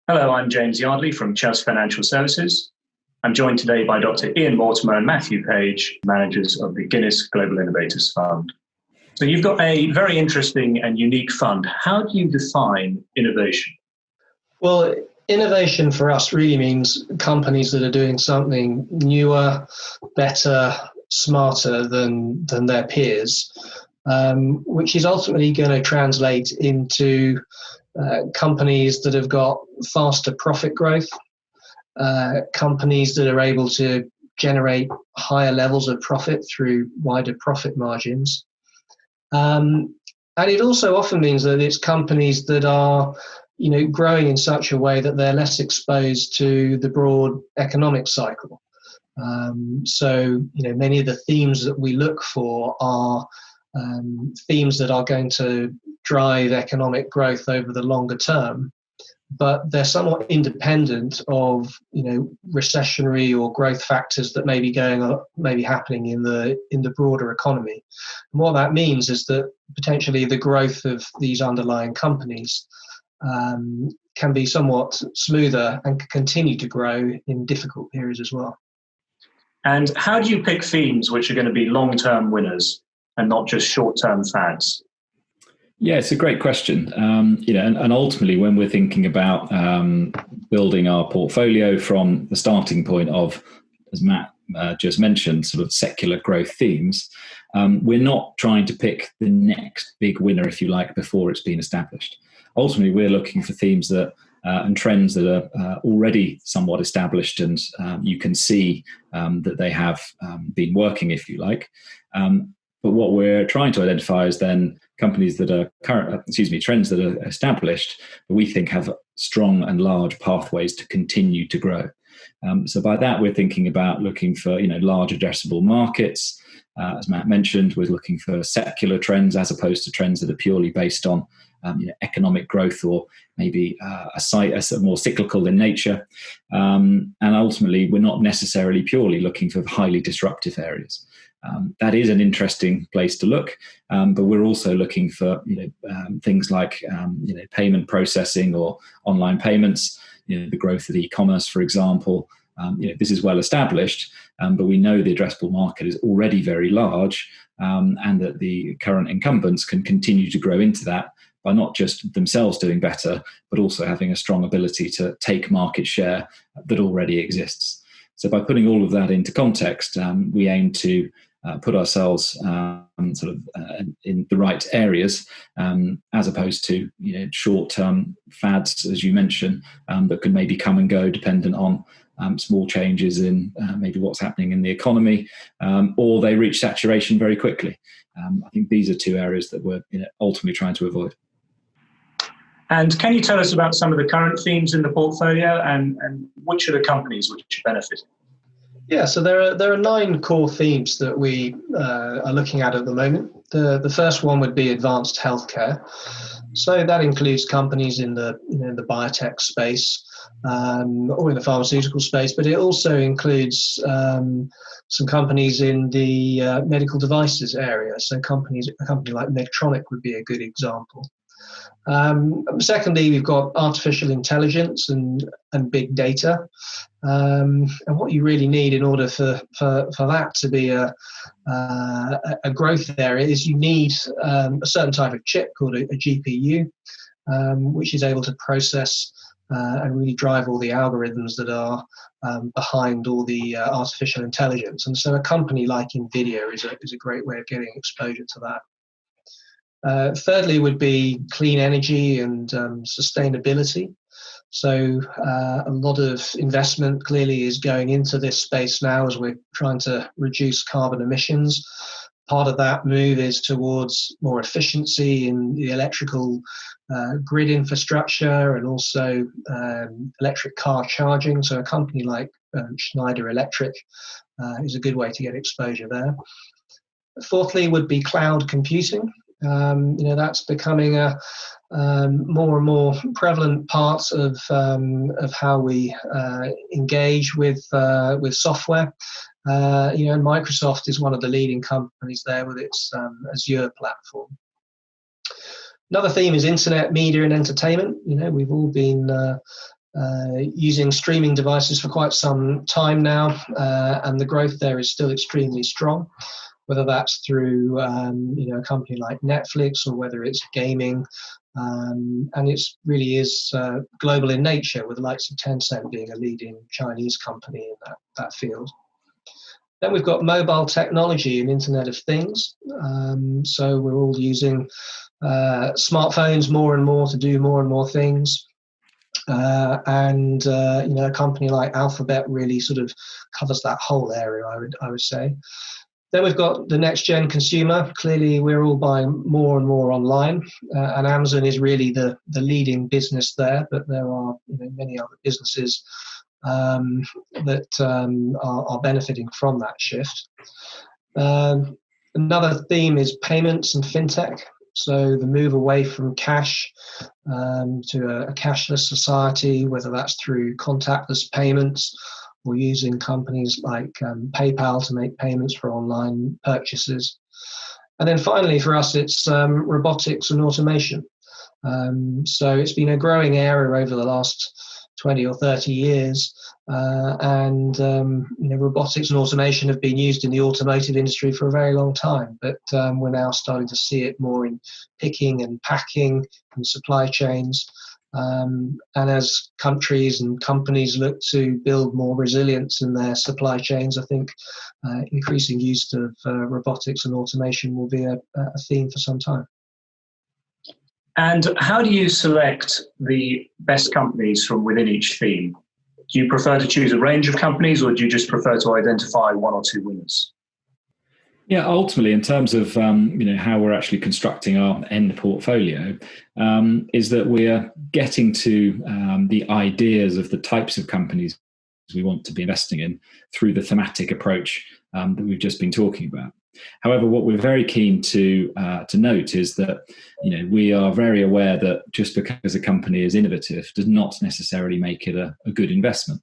Hello, I'm James Yardley from Chess Financial Services. I'm joined today by Dr. Ian Mortimer and Matthew Page, managers of the Guinness Global Innovators Fund. So you've got a very interesting and unique fund. How do you define innovation? Well, innovation for us really means companies that are doing something newer, better, smarter than their peers, which is ultimately going to translate into companies that have got faster profit growth, companies that are able to generate higher levels of profit through wider profit margins. And it also often means that it's companies that are growing in such a way that they're less exposed to the broad economic cycle. So many of the themes that we look for are themes that are going to drive economic growth over the longer term, but they're somewhat independent of recessionary or growth factors that may be happening in the broader economy. And what that means is that potentially the growth of these underlying companies can be somewhat smoother and can continue to grow in difficult periods as well. And how do you pick themes which are going to be long-term winners and not just short-term fads? Yeah, it's a great question. And ultimately, when we're thinking about building our portfolio from the starting point of, as Matt just mentioned, sort of secular growth themes, we're not trying to pick the next big winner, if you like, before it's been established. Ultimately, we're looking for themes that and trends that are already somewhat established, and you can see that they have been working, if you like. But what we're trying to identify is then companies that are trends that are established, that we think have strong and large pathways to continue to grow. So by that, we're thinking about looking for large addressable markets. As Matt mentioned, we're looking for secular trends as opposed to trends that are purely based on economic growth or maybe a more cyclical in nature. And ultimately, we're not necessarily purely looking for highly disruptive areas. That is an interesting place to look, but we're also looking for things like payment processing or online payments. The growth of e-commerce, for example. This is well established, but we know the addressable market is already very large, and that the current incumbents can continue to grow into that by not just themselves doing better, but also having a strong ability to take market share that already exists. So by putting all of that into context, we aim to put ourselves in the right areas, as opposed to short-term fads, as you mentioned, that could maybe come and go dependent on small changes in maybe what's happening in the economy, or they reach saturation very quickly. I think these are two areas that we're ultimately trying to avoid. And can you tell us about some of the current themes in the portfolio and which are the companies which are benefiting? Yeah, so there are 9 core themes that we are looking at the moment. The first one would be advanced healthcare. So that includes companies in the biotech space or in the pharmaceutical space, but it also includes some companies in the medical devices area. So a company like Medtronic would be a good example. Secondly, we've got artificial intelligence and big data. And what you really need in order for that to be a growth area is you need a certain type of chip called a GPU, which is able to process and really drive all the algorithms that are behind all the artificial intelligence. And so a company like NVIDIA is a great way of getting exposure to that. Thirdly would be clean energy and sustainability. So a lot of investment clearly is going into this space now as we're trying to reduce carbon emissions. Part of that move is towards more efficiency in the electrical grid infrastructure and also electric car charging. So a company like Schneider Electric is a good way to get exposure there. Fourthly would be cloud computing. That's becoming a more and more prevalent part of how we engage with software. And Microsoft is one of the leading companies there with its Azure platform. Another theme is internet, media, and entertainment. We've all been using streaming devices for quite some time now, and the growth there is still extremely strong, whether that's through a company like Netflix or whether it's gaming. And it really is global in nature, with the likes of Tencent being a leading Chinese company in that field. Then we've got mobile technology and Internet of Things. So we're all using smartphones more and more to do more and more things. A company like Alphabet really sort of covers that whole area, I would say. Then we've got the next gen consumer. Clearly, we're all buying more and more online, and Amazon is really the leading business there. But there are many other businesses that are benefiting from that shift. Another theme is payments and fintech. So the move away from cash to a cashless society, whether that's through contactless payments or using companies like PayPal to make payments for online purchases. And then finally, for us, it's robotics and automation. So it's been a growing area over the last 20 or 30 years. Robotics and automation have been used in the automotive industry for a very long time, but we're now starting to see it more in picking and packing and supply chains. And as countries and companies look to build more resilience in their supply chains, I think increasing use of robotics and automation will be a theme for some time. And how do you select the best companies from within each theme? Do you prefer to choose a range of companies, or do you just prefer to identify one or two winners? Yeah, ultimately, in terms of how we're actually constructing our end portfolio, is that we're getting to the ideas of the types of companies we want to be investing in through the thematic approach that we've just been talking about. However, what we're very keen to note is that we are very aware that just because a company is innovative does not necessarily make it a good investment.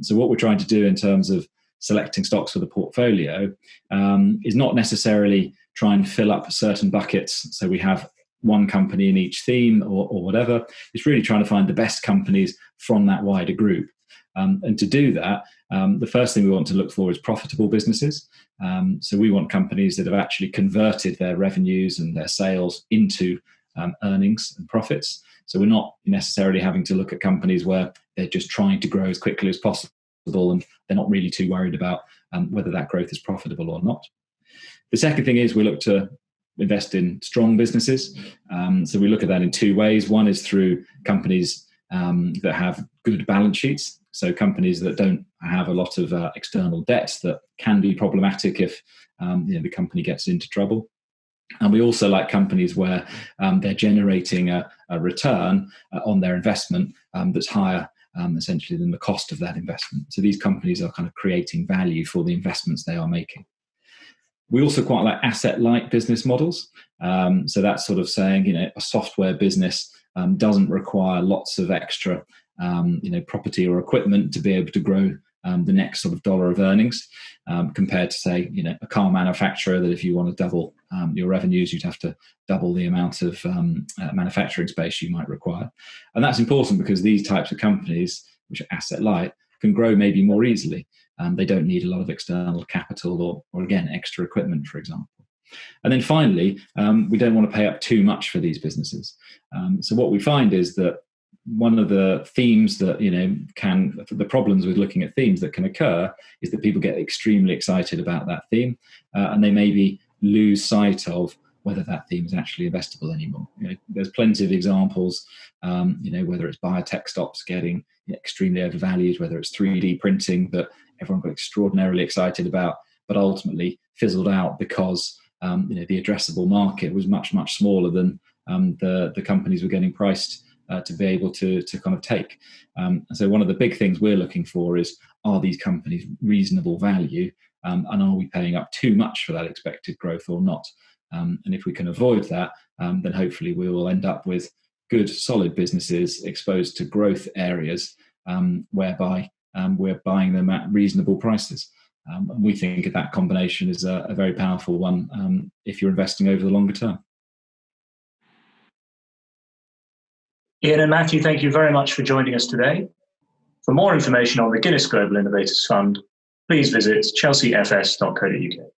So what we're trying to do in terms of selecting stocks for the portfolio is not necessarily try and fill up certain buckets. So we have one company in each theme or whatever. It's really trying to find the best companies from that wider group. And to do that, the first thing we want to look for is profitable businesses. So we want companies that have actually converted their revenues and their sales into earnings and profits. So we're not necessarily having to look at companies where they're just trying to grow as quickly as possible and they're not really too worried about whether that growth is profitable or not. The second thing is we look to invest in strong businesses. So we look at that in two ways. One is through companies that have good balance sheets. So companies that don't have a lot of external debt that can be problematic if the company gets into trouble. And we also like companies where they're generating a return on their investment that's higher essentially than the cost of that investment. So these companies are kind of creating value for the investments they are making. We also quite like asset-light business models. So that's sort of saying, a software business doesn't require lots of extra property or equipment to be able to grow the next sort of dollar of earnings, compared to, say, a car manufacturer that if you want to double your revenues, you'd have to double the amount of manufacturing space you might require. And that's important because these types of companies, which are asset light, can grow maybe more easily. They don't need a lot of external capital or again, extra equipment, for example. And then finally, we don't want to pay up too much for these businesses. So what we find is that one of the themes that, the problems with looking at themes that can occur is that people get extremely excited about that theme and they maybe lose sight of whether that theme is actually investable anymore. There's plenty of examples, whether it's biotech stocks getting extremely overvalued, whether it's 3D printing that everyone got extraordinarily excited about, but ultimately fizzled out because the addressable market was much, much smaller than the companies were getting priced to be able to kind of take. So one of the big things we're looking for is, are these companies reasonable value, and are we paying up too much for that expected growth or not? And if we can avoid that, then hopefully we will end up with good, solid businesses exposed to growth areas whereby we're buying them at reasonable prices. And we think that combination is a very powerful one if you're investing over the longer term. Ian and Matthew, thank you very much for joining us today. For more information on the Guinness Global Innovators Fund, please visit chelseafs.co.uk.